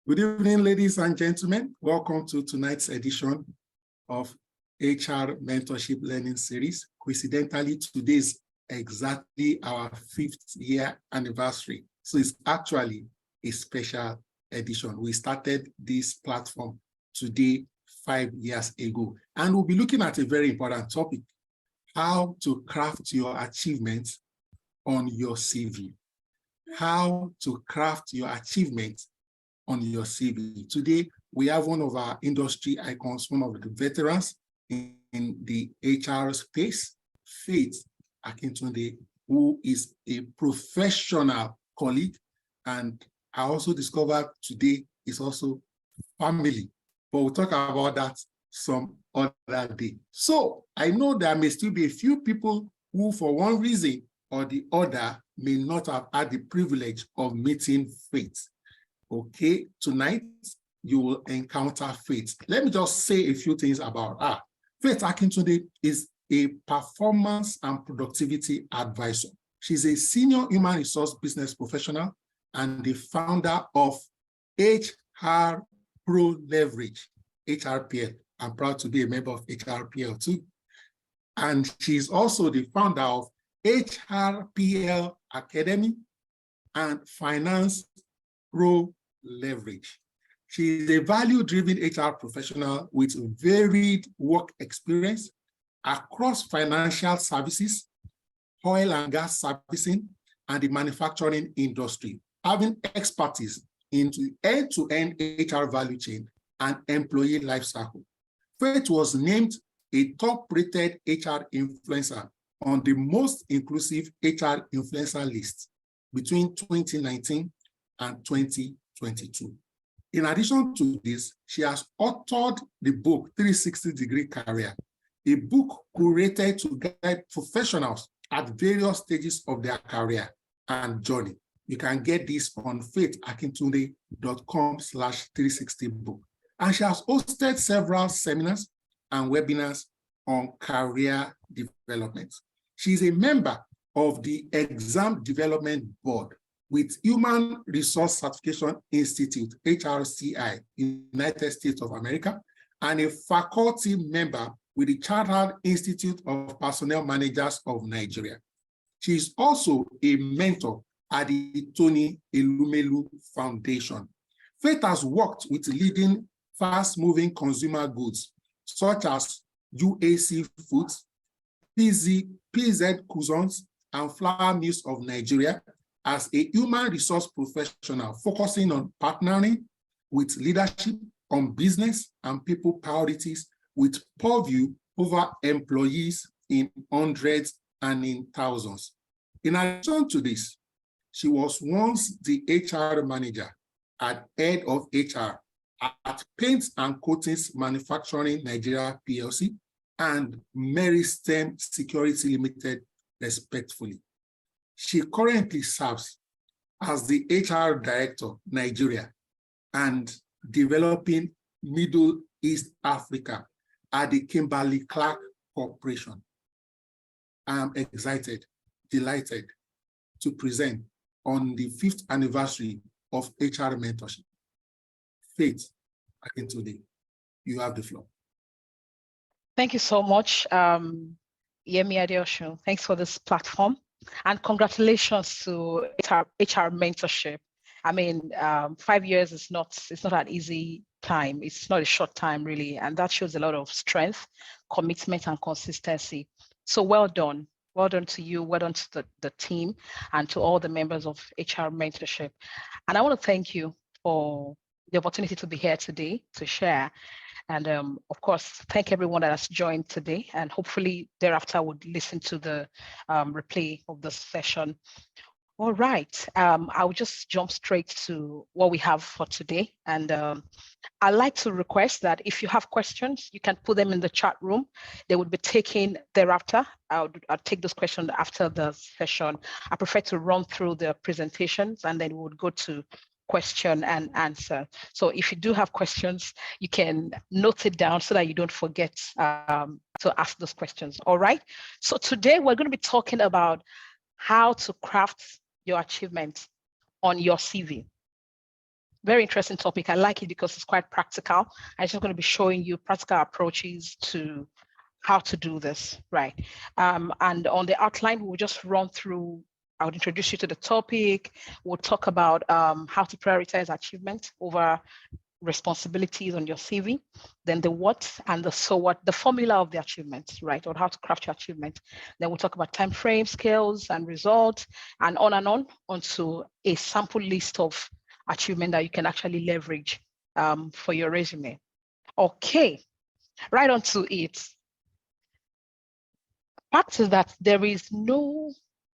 Good evening, ladies and gentlemen. Welcome to tonight's edition of HR Mentorship Learning Series. Coincidentally, today is exactly our 5th year anniversary. So it's actually a special edition. We started this platform today 5 years ago, and we'll be looking at a very important topic: how to craft your achievements on your CV. How to craft your achievements on your CV. Today, we have one of our industry icons, one of the veterans in the HR space, Faith Akintunde, who is a professional colleague. And I also discovered today is also family, but we'll talk about that some other day. So I know there may still be a few people who, for one reason or the other, may not have had the privilege of meeting Faith. Okay, tonight you will encounter Faith. Let me just say a few things about her. Faith Akintunde is a performance and productivity advisor. She's a senior human resource business professional and the founder of HR Pro Leverage, HRPL. I'm proud to be a member of HRPL too. And she's also the founder of HRPL Academy and Finance Pro Leverage. She is a value-driven HR professional with varied work experience across financial services, oil and gas servicing, and the manufacturing industry, having expertise into end-to-end HR value chain and employee lifecycle. Faith was named a top-rated HR influencer on the most inclusive HR influencer list between 2019 and 2022. In addition to this, she has authored the book 360-Degree Career, a book curated to guide professionals at various stages of their career and journey. You can get this on faithakintunde.com/360book. And she has hosted several seminars and webinars on career development. She is a member of the Exam Development Board with Human Resource Certification Institute, HRCI, United States of America, and a faculty member with the Chartered Institute of Personnel Managers of Nigeria. She is also a mentor at the Tony Elumelu Foundation. Faith has worked with leading fast-moving consumer goods, such as UAC Foods, PZ Cuisines, and Flour Mills of Nigeria, as a human resource professional focusing on partnering with leadership on business and people priorities with purview over employees in hundreds and in thousands. In addition to this, she was once the HR manager at head of HR at Paints and Coatings Manufacturing Nigeria PLC and Meristem Security Limited, respectively. She currently serves as the HR Director, Nigeria, and Developing Middle East Africa at the Kimberly-Clark Corporation. I am excited, delighted to present on the 5th anniversary of HR Mentorship. Faith Akintunde, you have the floor. Thank you so much, Yemi Adeosun. Thanks for this platform. And congratulations to HR Mentorship. I mean, 5 years is it's not an easy time. It's not a short time, really. And that shows a lot of strength, commitment, and consistency. So well done. Well done to you, well done to the team, and to all the members of HR Mentorship. And I want to thank you for the opportunity to be here today to share. And of course, thank everyone that has joined today, and hopefully thereafter would listen to the replay of this session. All right, I'll just jump straight to what we have for today. And I'd like to request that if you have questions, you can put them in the chat room. They would be taken thereafter. I'll take those questions after the session. I prefer to run through the presentations and then we would go to question and answer. So if you do have questions, you can note it down so that you don't forget to ask those questions. All right. So today we're going to be talking about how to craft your achievements on your CV. Very interesting topic. I like it because it's quite practical. I'm just going to be showing you practical approaches to how to do this, right? And on the outline, we'll just run through, I would introduce you to the topic. We'll talk about how to prioritize achievement over responsibilities on your CV, then the what and the so what, the formula of the achievement, right? Or how to craft your achievement. Then we'll talk about time frame, skills, and results, and on onto a sample list of achievement that you can actually leverage for your resume. Okay, right on to it. Fact is that there is no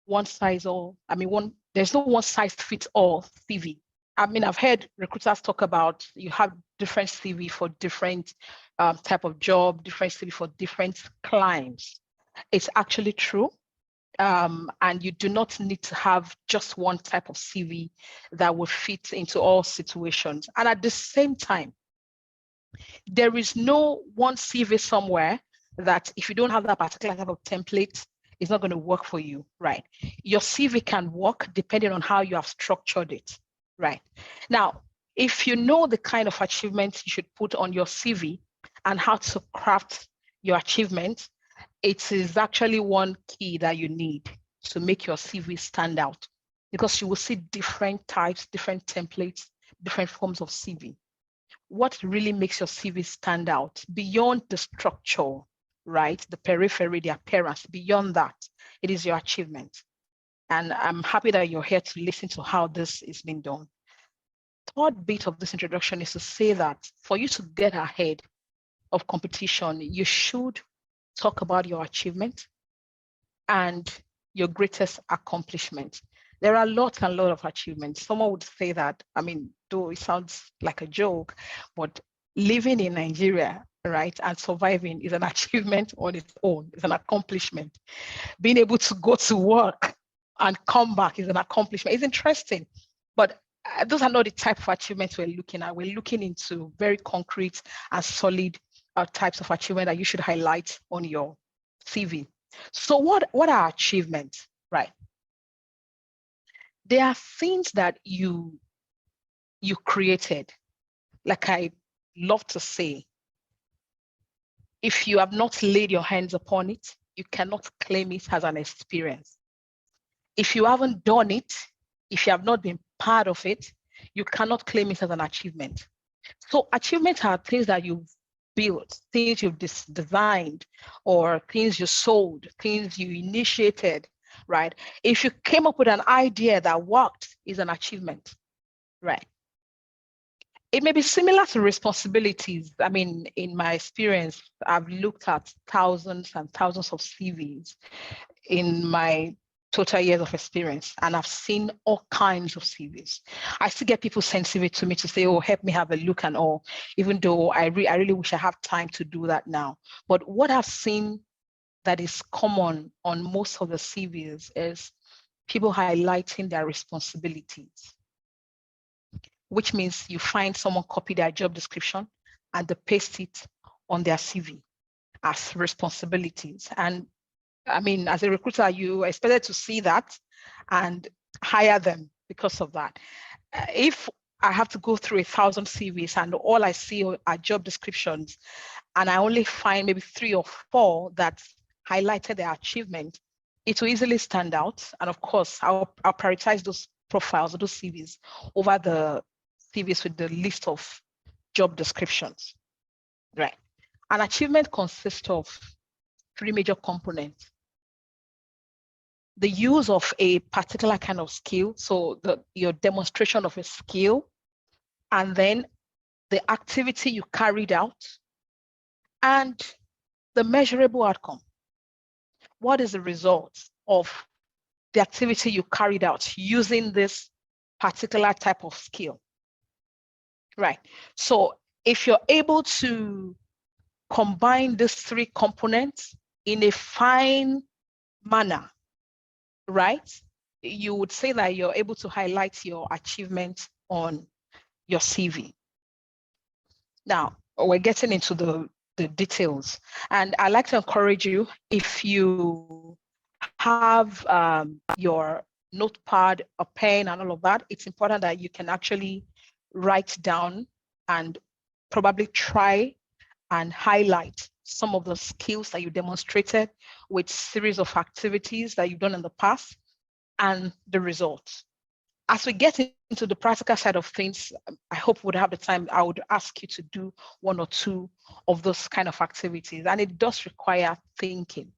one size all, there's no one size fits all CV. I mean, I've heard recruiters talk about you have different CV for different type of job, different CV for different clients. It's actually true. And you do not need to have just one type of CV that will fit into all situations. And at the same time, there is no one CV somewhere that if you don't have that particular type of template, it's not going to work for you, right? Your CV can work depending on how you have structured it, right? Now, if you know the kind of achievements you should put on your CV and how to craft your achievements, it is actually one key that you need to make your CV stand out, because you will see different types, different templates, different forms of CV. What really makes your CV stand out beyond the structure, right? The periphery, the appearance, beyond that, it is your achievement. And I'm happy that you're here to listen to how this is being done. Third bit of this introduction is to say that for you to get ahead of competition, you should talk about your achievement and your greatest accomplishment. There are lots and lots of achievements. Someone would say that, I mean, though it sounds like a joke, but living in Nigeria, right, and surviving is an achievement on its own, it's an accomplishment. Being able to go to work and come back is an accomplishment. It's interesting, but those are not the type of achievements we're looking at. We're looking into very concrete and solid types of achievement that you should highlight on your CV. So what are achievements, right? They are things that you created. Like I love to say, if you have not laid your hands upon it, you cannot claim it as an experience. If you haven't done it, if you have not been part of it, you cannot claim it as an achievement. So achievements are things that you've built, things you've designed, or things you sold, things you initiated, right? If you came up with an idea that worked, is an achievement, right? It may be similar to responsibilities. I mean, in my experience, I've looked at thousands and thousands of CVs in my total years of experience, and I've seen all kinds of CVs. I still get people send CV to me to say, oh, help me have a look and all, even though I really wish I have time to do that now. But what I've seen that is common on most of the CVs is people highlighting their responsibilities, which means you find someone copy their job description and they paste it on their CV as responsibilities. And I mean, as a recruiter, you are expected to see that and hire them because of that. If I have to go through 1,000 CVs and all I see are job descriptions, and I only find maybe 3 or 4 that highlighted their achievement, it will easily stand out. And of course, I'll prioritize those profiles, those CVs, over the CVs with the list of job descriptions, right? An achievement consists of 3 major components. The use of a particular kind of skill, so your demonstration of a skill, and then the activity you carried out, and the measurable outcome. What is the result of the activity you carried out using this particular type of skill, right? So if you're able to combine these 3 components in a fine manner, right, you would say that you're able to highlight your achievement on your CV. Now, we're getting into the details, and I'd like to encourage you, if you have your notepad, a pen, and all of that, it's important that you can actually write down and probably try and highlight some of the skills that you demonstrated with series of activities that you've done in the past and the results. As we get into the practical side of things, I hope we'd have the time. I would ask you to do one or two of those kind of activities, and it does require thinking.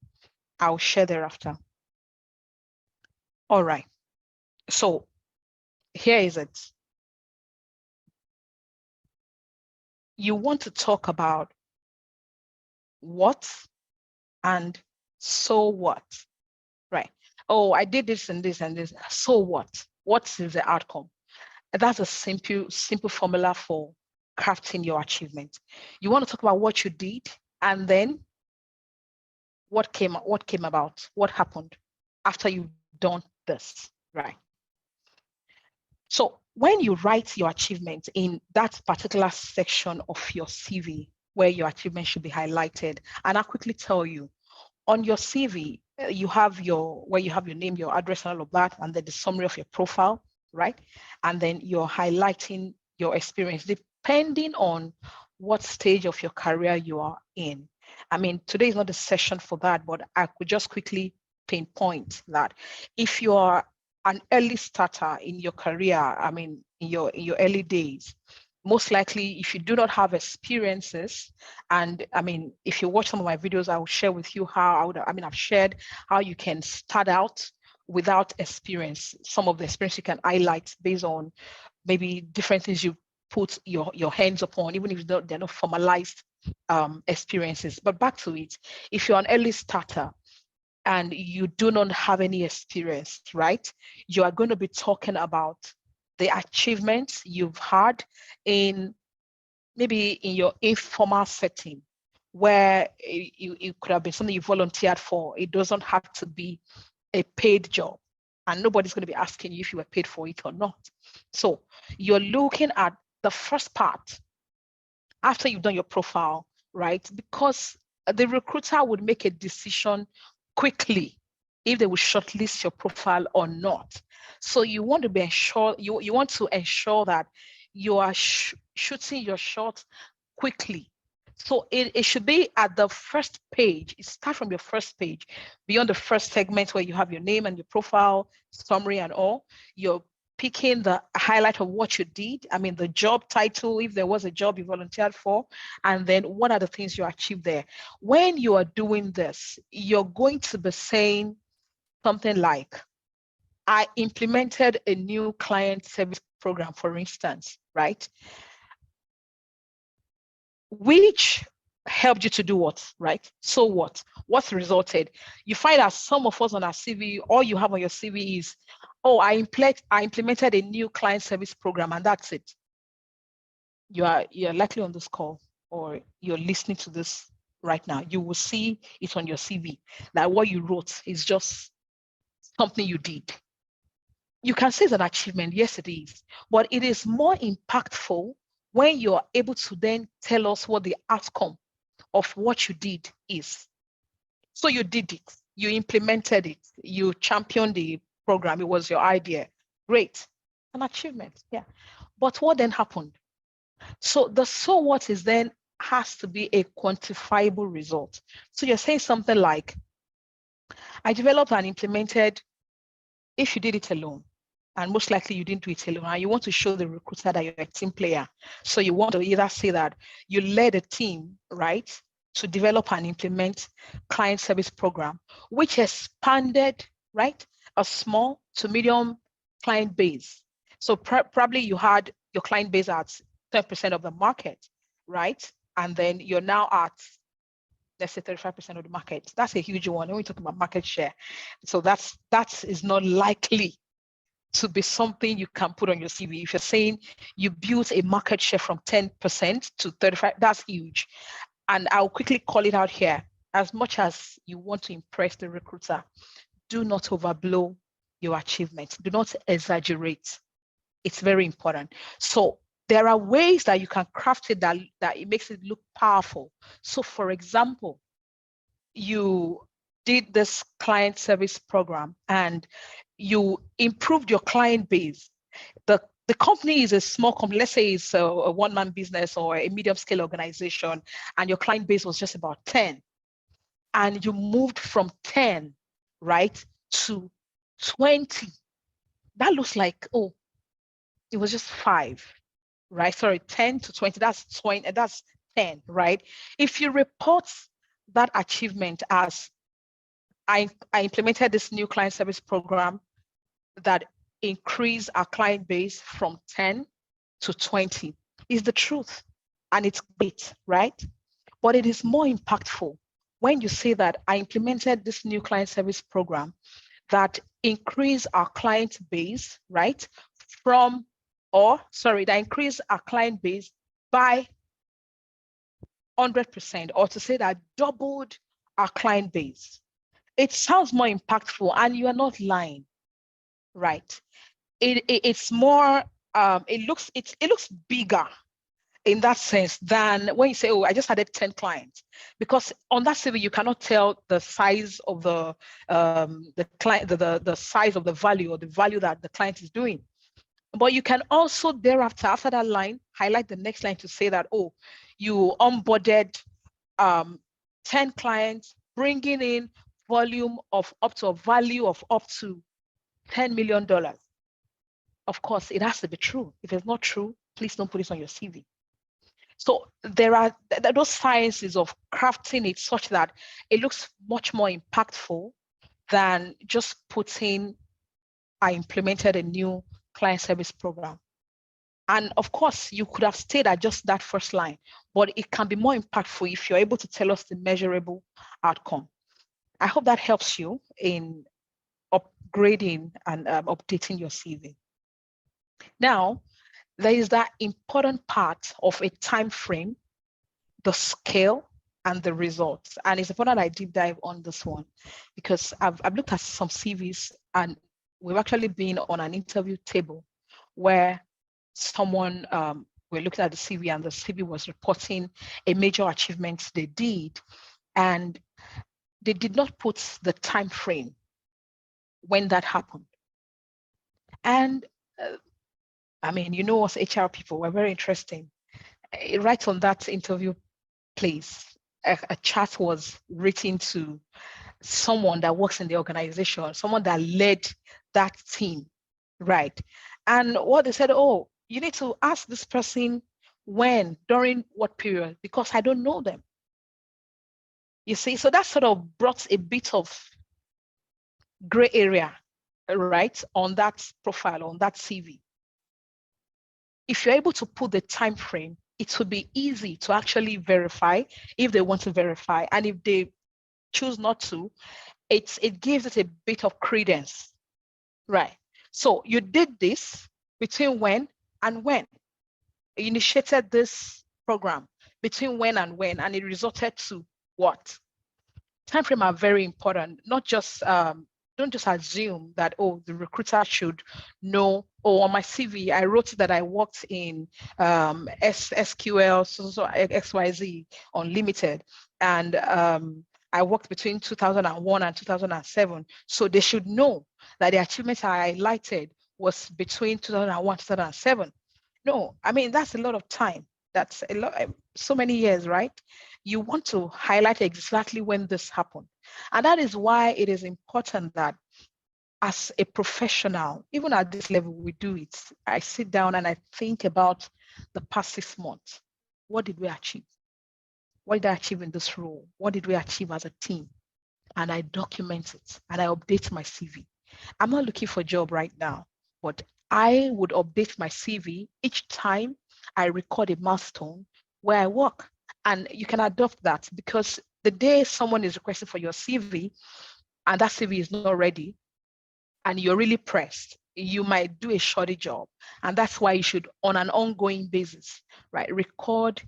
I'll share thereafter. All right, so here is it. You want to talk about what and so what, right? Oh, I did this and this and this. So what? What is the outcome? That's a simple formula for crafting your achievement. You want to talk about what you did and then what came about, what happened after you've done this, right? So when you write your achievement in that particular section of your CV where your achievement should be highlighted, and I'll quickly tell you, on your CV, you have your name, your address, and all of that, and then the summary of your profile, right? And then you're highlighting your experience depending on what stage of your career you are in. I mean, today is not the session for that, but I could just quickly pinpoint that if you are an early starter in your career, I mean, in your early days, most likely if you do not have experiences, and I mean, if you watch some of my videos, I will share with you how I've shared how you can start out without experience. Some of the experience you can highlight based on maybe different things you put your hands upon, even if they're not formalized experiences. But back to it, if you're an early starter and you do not have any experience, right? You are going to be talking about the achievements you've had in maybe in your informal setting where it could have been something you volunteered for. It doesn't have to be a paid job, and nobody's going to be asking you if you were paid for it or not. So you're looking at the first part after you've done your profile, right? Because the recruiter would make a decision quickly if they will shortlist your profile or not. So you want to be ensure you want to ensure that you are shooting your shot quickly. So it should be at the first page. It starts from your first page, beyond the first segment where you have your name and your profile summary and all. You're picking the highlight of what you did. I mean, the job title, if there was a job you volunteered for, and then what are the things you achieved there. When you are doing this, you're going to be saying something like, I implemented a new client service program, for instance, right? Which helped you to do what, right? So what? What's resulted? You find that some of us on our CV, all you have on your CV is, oh, I implemented a new client service program, and that's it. You're likely on this call or you're listening to this right now. You will see it on your CV that what you wrote is just something you did. You can say it's an achievement, yes, it is, but it is more impactful when you're able to then tell us what the outcome of what you did is. So you did it, you implemented it, you championed the program, it was your idea. Great, an achievement, yeah. But what then happened? So the so what is then has to be a quantifiable result. So you're saying something like, I developed and implemented, if you did it alone, and most likely you didn't do it alone, and you want to show the recruiter that you're a team player. So you want to either say that you led a team, right, to develop and implement client service program, which expanded, right, a small to medium client base. So probably you had your client base at 10% of the market, right? And then you're now at, let's say, 35% of the market. That's a huge one when we talk about market share. So that is not likely to be something you can put on your CV. If you're saying you built a market share from 10% to 35%, that's huge. And I'll quickly call it out here. As much as you want to impress the recruiter, do not overblow your achievements. Do not exaggerate. It's very important. So there are ways that you can craft it that it makes it look powerful. So for example, you did this client service program and you improved your client base. The the company is a small company, let's say it's a one-man business or a medium-scale organization, and your client base was just about 10, and you moved from 10, right, to 20. That looks like, oh, it was just 5, right? Sorry, 10 to 20, that's 20, that's 10, right? If you report that achievement as, I implemented this new client service program that increased our client base from 10 to 20, is the truth. And it's great, right? But it is more impactful when you say that I implemented this new client service program that increased our client base, right? That increased our client base by 100%, or to say that doubled our client base. It sounds more impactful, and you are not lying, right? It's more, it looks bigger in that sense than when you say, oh, I just added 10 clients, because on that CV you cannot tell the size of the client, the size of the value, or the value that the client is doing. But you can also thereafter, after that line, highlight the next line to say that, oh, you onboarded 10 clients, bringing in volume of up to a value of up to $10 million. Of course, it has to be true. If it's not true, please don't put it on your CV. So there are those sciences of crafting it such that it looks much more impactful than just putting, I implemented a new client service program. And of course, you could have stayed at just that first line, but it can be more impactful if you're able to tell us the measurable outcome. I hope that helps you in upgrading and updating your CV. Now, there is that important part of a time frame, the scale and the results. And it's important I deep dive on this one, because I've looked at some CVs, and we've actually been on an interview table where someone, we're looking at the CV, and the CV was reporting a major achievement they did, and they did not put the time frame when that happened. And I mean, you know us HR people, we're very interesting. Right on that interview place, a chat was written to someone that works in the organization, someone that led that team, right? And what they said, oh, you need to ask this person when, during what period, because I don't know them. You see, so that sort of brought a bit of gray area, right, on that profile, on that CV. If you're able to put the time frame, it would be easy to actually verify if they want to verify. And if they choose not to, it gives it a bit of credence, right? So you did this between when and when. You initiated this program between when, and it resulted to what? Time frame are very important. Not just don't just assume that, oh, the recruiter should know, oh, on my CV I wrote that I worked in SQL so XYZ Unlimited, and I worked between 2001 and 2007. So they should know that the achievements I highlighted was between 2001 and 2007. No, I mean, that's a lot of time. That's a lot, so many years, right? You want to highlight exactly when this happened. And that is why it is important that as a professional, even at this level, we do it. I sit down and I think about the past 6 months. What did we achieve? What did I achieve in this role? What did we achieve as a team? And I document it and I update my CV. I'm not looking for a job right now, but I would update my CV each time I record a milestone where I work. And you can adopt that, because the day someone is requesting for your CV and that CV is not ready and you're really pressed, you might do a shoddy job. And that's why you should, on an ongoing basis, right, record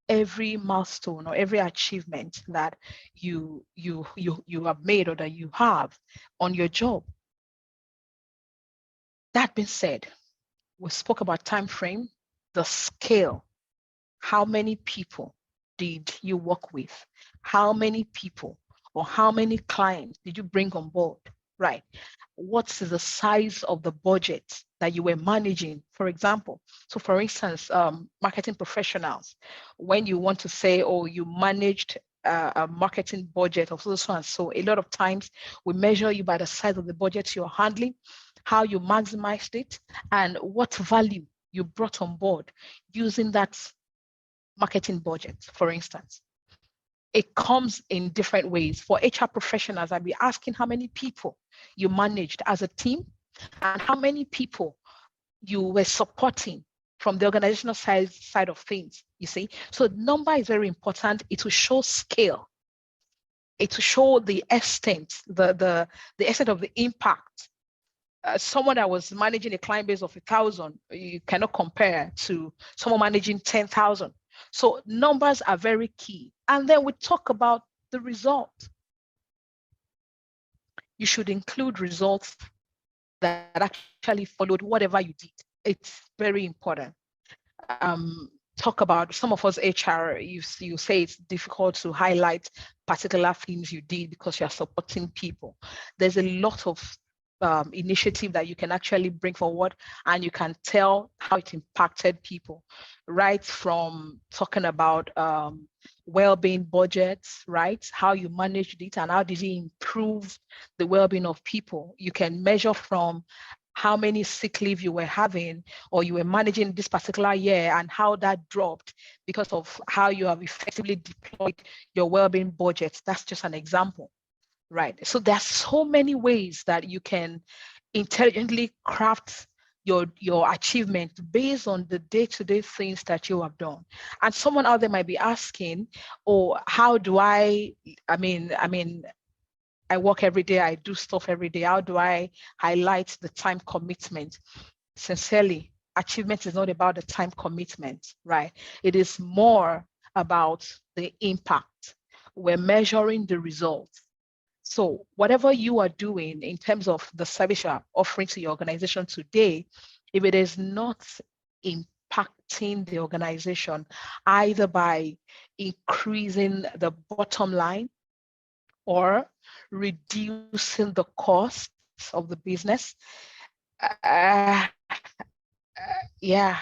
every milestone or every achievement that you have made or that you have on your job. That being said, we spoke about time frame, the scale. How many people did you work with? How many people or how many clients did you bring on board? right? What's the size of the budget that you were managing, for example? So for instance, marketing professionals, when you want to say, oh, you managed a marketing budget of so and so, a lot of times we measure you by the size of the budget you're handling, how you maximized it, and what value you brought on board using that marketing budget, for instance. It comes in different ways. For HR professionals, I'd be asking how many people you managed as a team and how many people you were supporting from the organizational side of things, you see. So number is very important. It will show scale. It will show the extent, the extent of the impact. Someone that was managing a client base of 1,000, you cannot compare to someone managing 10,000. So numbers are very key. And then we talk about the result. You should include results that actually followed whatever you did. It's very important. Talk about, some of us HR, you say it's difficult to highlight particular things you did because you're supporting people. There's a lot of initiative that you can actually bring forward, and you can tell how it impacted people, right? From talking about well-being budgets, right? How you managed it and how did it improve the well-being of people. You can measure from how many sick leave you were having or you were managing this particular year and how that dropped because of how you have effectively deployed your well-being budget. That's just an example. Right. So there's so many ways that you can intelligently craft your achievement based on the day-to-day things that you have done. And someone out there might be asking, oh, how do I work every day, I do stuff every day. How do I highlight the time commitment? Sincerely, achievement is not about the time commitment, right? It is more about the impact. We're measuring the results. So whatever you are doing in terms of the service you are offering to your organization today, if it is not impacting the organization, either by increasing the bottom line or reducing the costs of the business, yeah,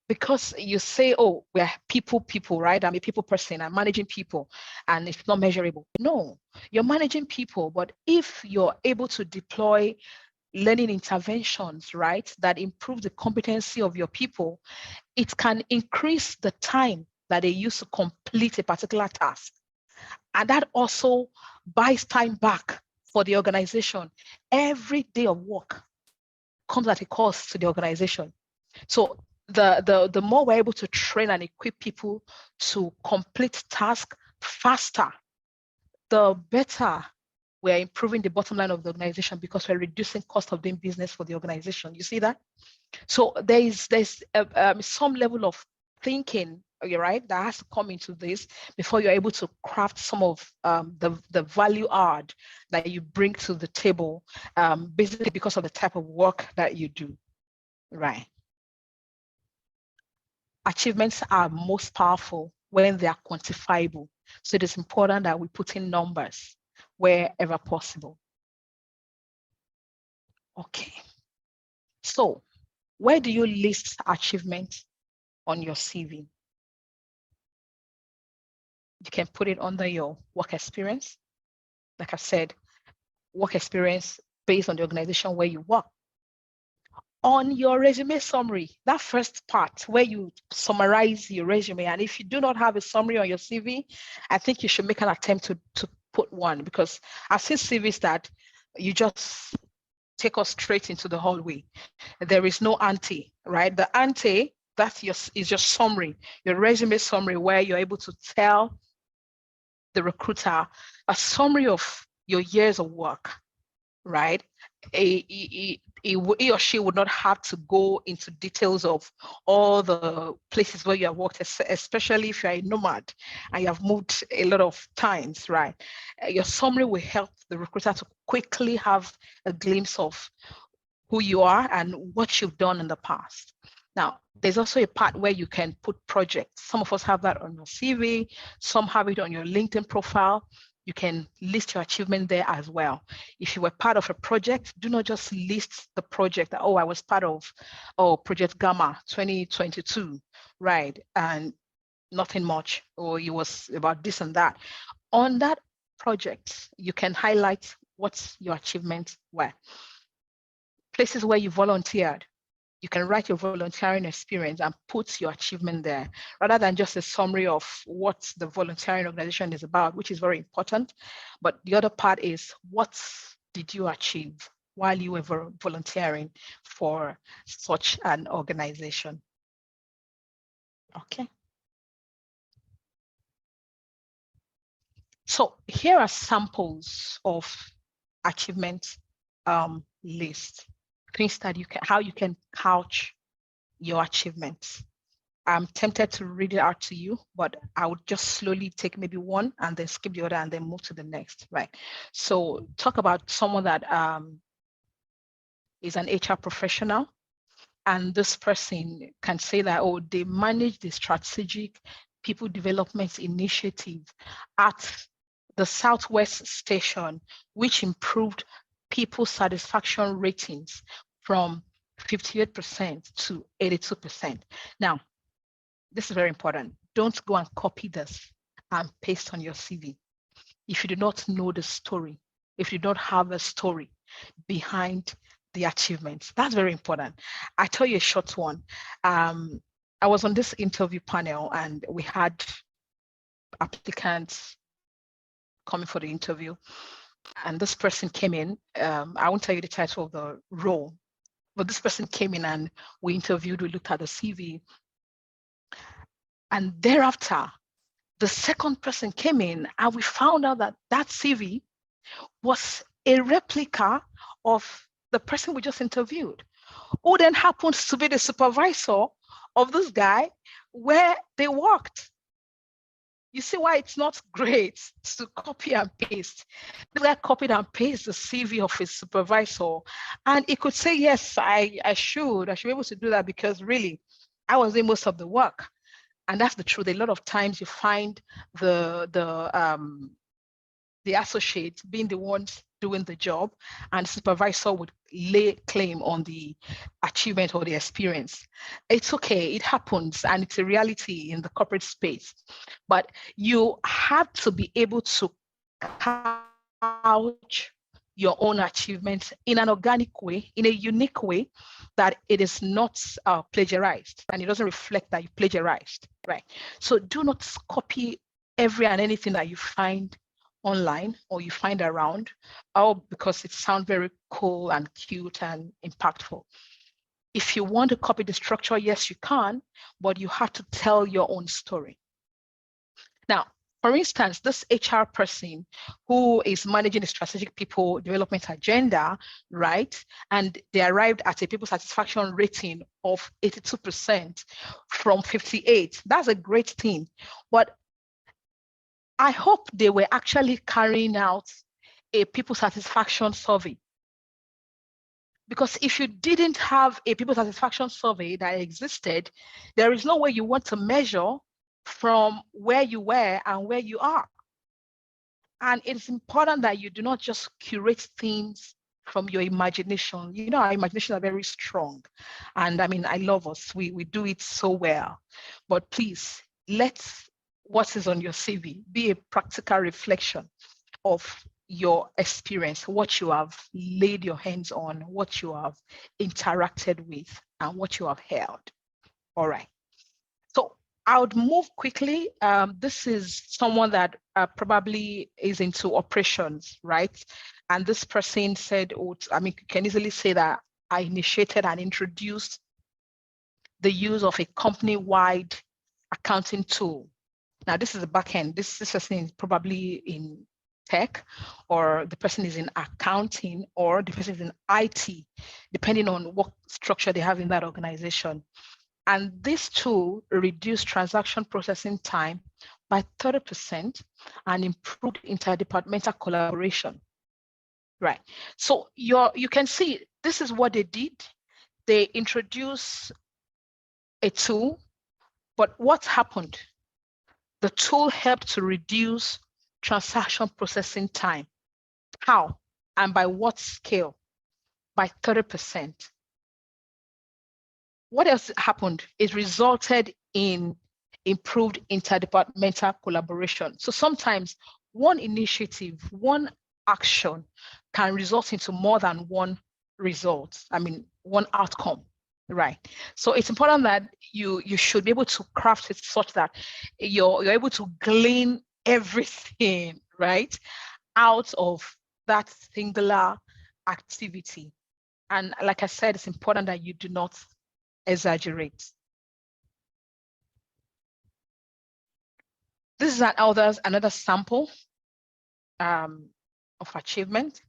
because you say, oh, we're people, right? I'm a people person, I'm managing people, and it's not measurable. No, you're managing people, but if you're able to deploy learning interventions, right, that improve the competency of your people, it can increase the time that they use to complete a particular task. And that also buys time back for the organization. Every day of work comes at a cost to the organization. So the more we're able to train and equip people to complete tasks faster, the better we're improving the bottom line of the organization, because we're reducing cost of doing business for the organization. You see that? So there's some level of thinking, you're right, that has to come into this before you're able to craft some of the value add that you bring to the table, basically because of the type of work that you do, right? Achievements are most powerful when they are quantifiable. So it is important that we put in numbers wherever possible. Okay. So where do you list achievements on your CV? You can put it under your work experience. Like I said, work experience based on the organization where you work. On your resume summary, that first part where you summarize your resume, and if you do not have a summary on your CV, I think you should make an attempt to put one, because I've seen CVs that you just take us straight into the hallway. There is no ante, right? The ante, is your summary, your resume summary, where you're able to tell the recruiter a summary of your years of work, right? He or she would not have to go into details of all the places where you have worked, especially if you're a nomad and you have moved a lot of times, right? Your summary will help the recruiter to quickly have a glimpse of who you are and what you've done in the past. Now, there's also a part where you can put projects. Some of us have that on your CV, some have it on your LinkedIn profile. You can list your achievement there as well. If you were part of a project, do not just list the project. Oh, I was part of, Project Gamma 2022, right? And nothing much, or it was about this and that. On that project, you can highlight what your achievements were. Places where you volunteered, you can write your volunteering experience and put your achievement there, rather than just a summary of what the volunteering organization is about, which is very important. But the other part is, what did you achieve while you were volunteering for such an organization? Okay. So here are samples of achievement list, things that how you can couch your achievements. I'm tempted to read it out to you, but I would just slowly take maybe one and then skip the other and then move to the next, right? So talk about someone that is an HR professional, and this person can say that, oh, they manage the strategic people development initiative at the Southwest Station, which improved people satisfaction ratings from 58% to 82%. Now, this is very important. Don't go and copy this and paste on your CV. If you do not know the story, if you don't have a story behind the achievements, that's very important. I tell you a short one. I was on this interview panel and we had applicants coming for the interview, and this person came in. I won't tell you the title of the role, but this person came in and we interviewed, we looked at the CV, and thereafter, the second person came in and we found out that that CV was a replica of the person we just interviewed, who then happens to be the supervisor of this guy where they worked. You see why it's not great to copy and paste. This guy copied and pasted the CV of his supervisor, and he could say, yes, I should be able to do that because really, I was doing most of the work. And that's the truth. A lot of times you find the associates being the ones doing the job, and the supervisor would lay claim on the achievement or the experience. It's okay, it happens, and it's a reality in the corporate space. But you have to be able to couch your own achievements in an organic way, in a unique way, that it is not plagiarized and it doesn't reflect that you plagiarized, right? So do not copy every and anything that you find online or you find around, all because it sounds very cool and cute and impactful. If you want to copy the structure, yes, you can, but you have to tell your own story. Now, for instance, this HR person who is managing the strategic people development agenda, right? And they arrived at a people satisfaction rating of 82% from 58. That's a great thing. But I hope they were actually carrying out a people satisfaction survey. Because if you didn't have a people satisfaction survey that existed, there is no way you want to measure from where you were and where you are. And it's important that you do not just curate things from your imagination. You know, our imagination are very strong. And I mean, I love us. We do it so well. But please, let what is on your CV be a practical reflection of your experience, what you have laid your hands on, what you have interacted with, and what you have held. All right. So I would move quickly. This is someone that probably is into operations, right? And this person said, oh, I mean, you can easily say that I initiated and introduced the use of a company-wide accounting tool. Now, this is the back end. This person is probably in tech, or the person is in accounting, or the person is in IT, depending on what structure they have in that organization. And this tool reduced transaction processing time by 30% and improved interdepartmental collaboration. Right. So you can see this is what they did. They introduced a tool, but what happened? The tool helped to reduce transaction processing time. How? And by what scale? By 30%. What else happened? It resulted in improved interdepartmental collaboration. So sometimes one initiative, one action can result into more than one result. I mean, one outcome, right? So it's important that you should be able to craft it such that you're able to glean everything, right, out of that singular activity. And like I said, it's important that you do not exaggerate. This is another sample of achievement.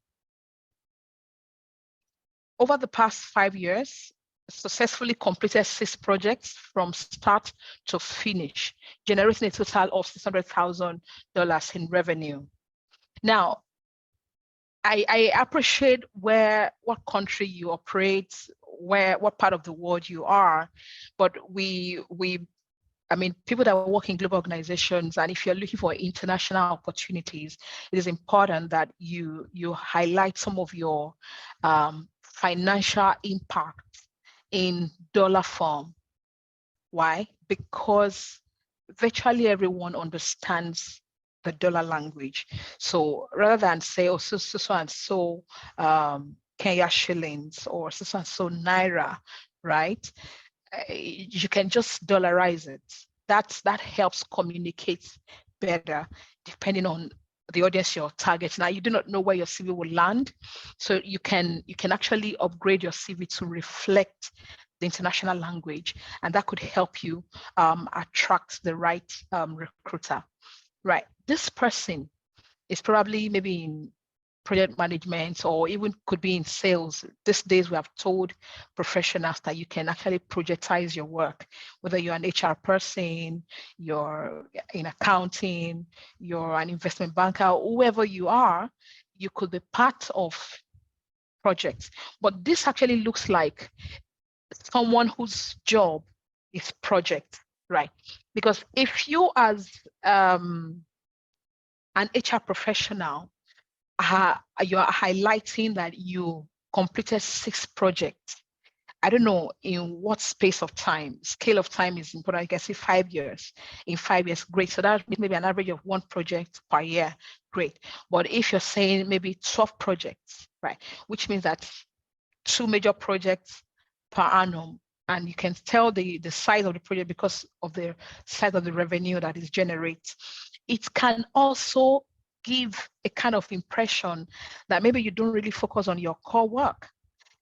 Over the past 5 years, successfully completed 6 projects from start to finish, generating a total of $600,000 in revenue. Now, I appreciate what country you operate, what part of the world you are, but I mean, people that work in global organizations, and if you're looking for international opportunities, it is important that you highlight some of your financial impact in dollar form. Why? Because virtually everyone understands the dollar language. So rather than say, oh, so and so Kenya shillings or so and so naira, right? You can just dollarize it. That helps communicate better depending on the audience you're targeting. Now, you do not know where your CV will land, so you can actually upgrade your CV to reflect the international language, and that could help you attract the right recruiter. Right, this person is probably maybe in project management or even could be in sales. These days we have told professionals that you can actually projectize your work, whether you're an HR person, you're in accounting, you're an investment banker, whoever you are, you could be part of projects. But this actually looks like someone whose job is project, right? Because if you as an HR professional, you are highlighting that you completed 6 projects. I don't know in what space of time. Scale of time is important. I can say 5 years. In 5 years, great. So that means maybe an average of 1 project per year, great. But if you're saying maybe 12 projects, right, which means that 2 major projects per annum, and you can tell the size of the project because of the size of the revenue that is generated. It can also give a kind of impression that maybe you don't really focus on your core work.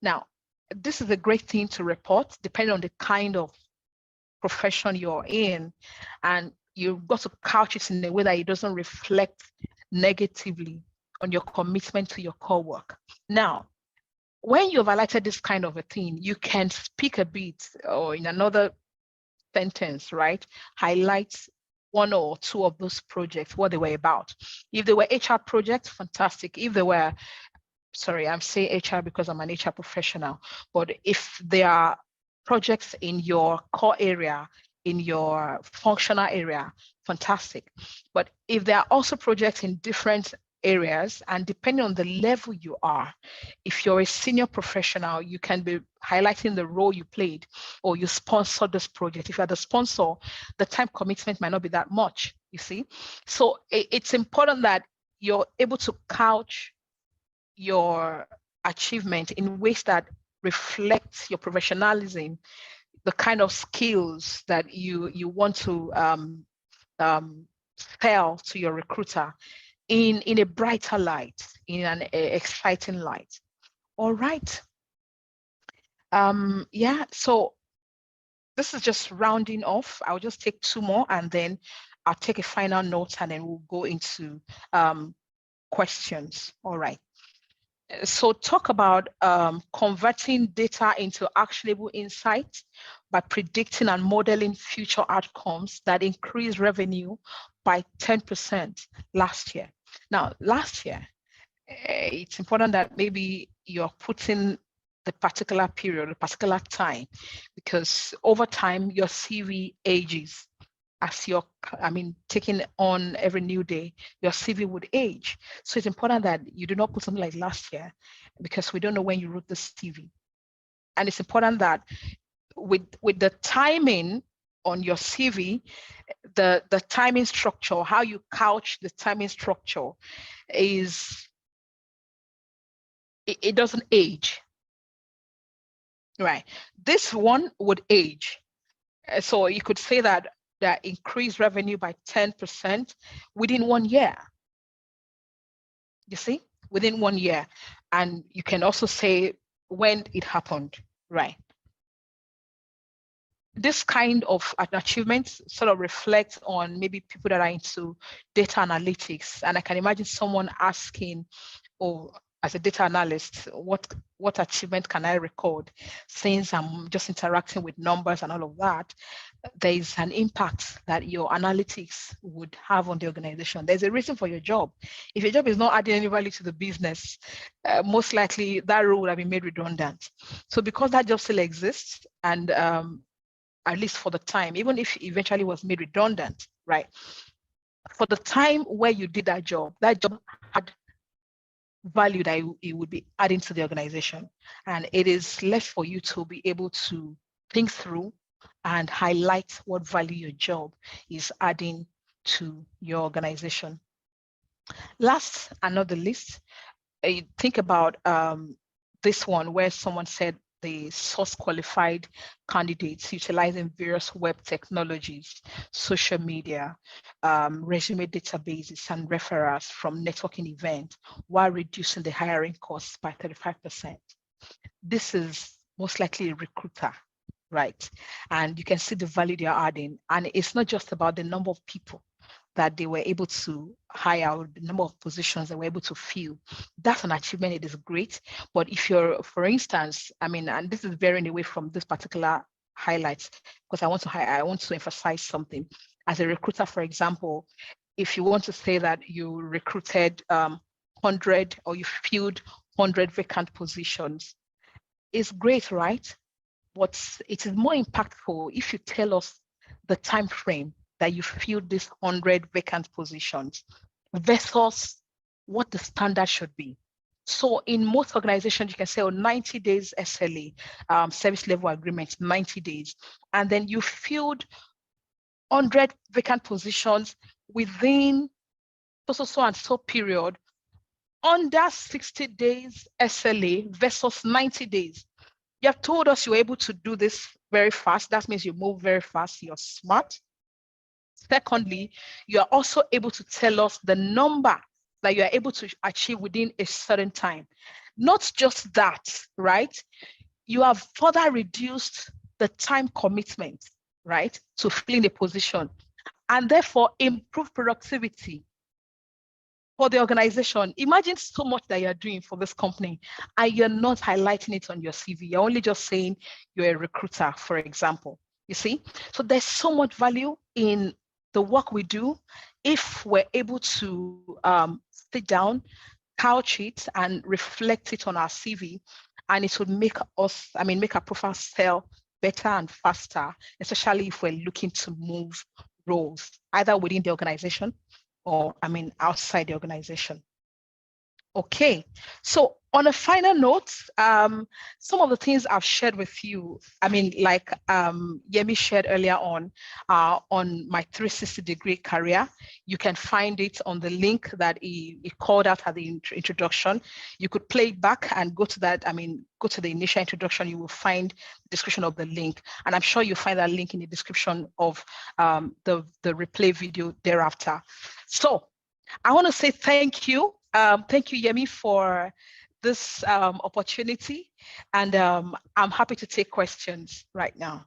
Now, this is a great thing to report depending on the kind of profession you're in, and you've got to couch it in a way that it doesn't reflect negatively on your commitment to your core work. Now, when you've highlighted this kind of a thing, you can speak a bit or in another sentence, right? Highlight 1 or 2 of those projects, what they were about. If they were HR projects, fantastic. If they were, sorry, I'm saying HR because I'm an HR professional, but if there are projects in your core area, in your functional area, fantastic. But if there are also projects in different areas, and depending on the level you are, if you're a senior professional, you can be highlighting the role you played or you sponsored this project. If you're the sponsor, the time commitment might not be that much, you see. So it's important that you're able to couch your achievement in ways that reflect your professionalism, the kind of skills that you want to sell to your recruiter in a brighter light, in an exciting light. All right. Yeah, so this is just rounding off. I'll just take 2 more and then I'll take a final note and then we'll go into questions. All right. So talk about converting data into actionable insights by predicting and modeling future outcomes that increase revenue by 10% last year. Now, last year, it's important that maybe you're putting the particular period, the particular time, because over time, your CV ages. as you're, taking on every new day, your CV would age. So it's important that you do not put something like last year, because we don't know when you wrote the CV. And it's important that with the timing on your CV, the timing structure, how you couch the timing structure is, it doesn't age, right? This one would age. So you could say that increased revenue by 10% within 1 year. You see, within 1 year. And you can also say when it happened, right? This kind of achievements sort of reflect on maybe people that are into data analytics. And I can imagine someone asking, oh, as a data analyst, what achievement can I record? Since I'm just interacting with numbers and all of that, there is an impact that your analytics would have on the organization. There's a reason for your job. If your job is not adding any value to the business, most likely that role would have been made redundant. So because that job still exists, and at least for the time, even if it eventually was made redundant, right? For the time where you did that job had value that it would be adding to the organization. And it is left for you to be able to think through and highlight what value your job is adding to your organization. Last and not the least, think about this one where someone said the source qualified candidates utilizing various web technologies, social media, resume databases, and referrals from networking events while reducing the hiring costs by 35%. This is most likely a recruiter, right? And you can see the value they are adding. And it's not just about the number of people that they were able to hire, the number of positions they were able to fill. That's an achievement. It is great. But if you're, for instance, and this is veering away from this particular highlights, because I want to emphasize something. As a recruiter, for example, if you want to say that you recruited 100 or you filled 100 vacant positions, it's great, right? But it is more impactful if you tell us the time frame that you filled these 100 vacant positions versus what the standard should be. So in most organizations, you can say 90 days SLA, service level agreement, 90 days. And then you filled 100 vacant positions within so and so period under 60 days SLA versus 90 days. You have told us you were able to do this very fast. That means you move very fast. You're smart. Secondly, you are also able to tell us the number that you are able to achieve within a certain time. Not just that, right? You have further reduced the time commitment, right, to filling a position, and therefore improve productivity for the organization. Imagine so much that you're doing for this company and you're not highlighting it on your CV. You're only just saying you're a recruiter, for example. You see? So there's so much value in the work we do if we're able to sit down, couch it, and reflect it on our CV, and it would make our profile sell better and faster, especially if we're looking to move roles, either within the organization or outside the organization. Okay, so on a final note, some of the things I've shared with you, like Yemi shared earlier on my 360-degree career. You can find it on the link that he called out at the introduction. You could play it back and go to that, go to the initial introduction. You will find the description of the link. And I'm sure you'll find that link in the description of the replay video thereafter. So I want to say thank you. Thank you, Yemi, for this opportunity. And I'm happy to take questions right now.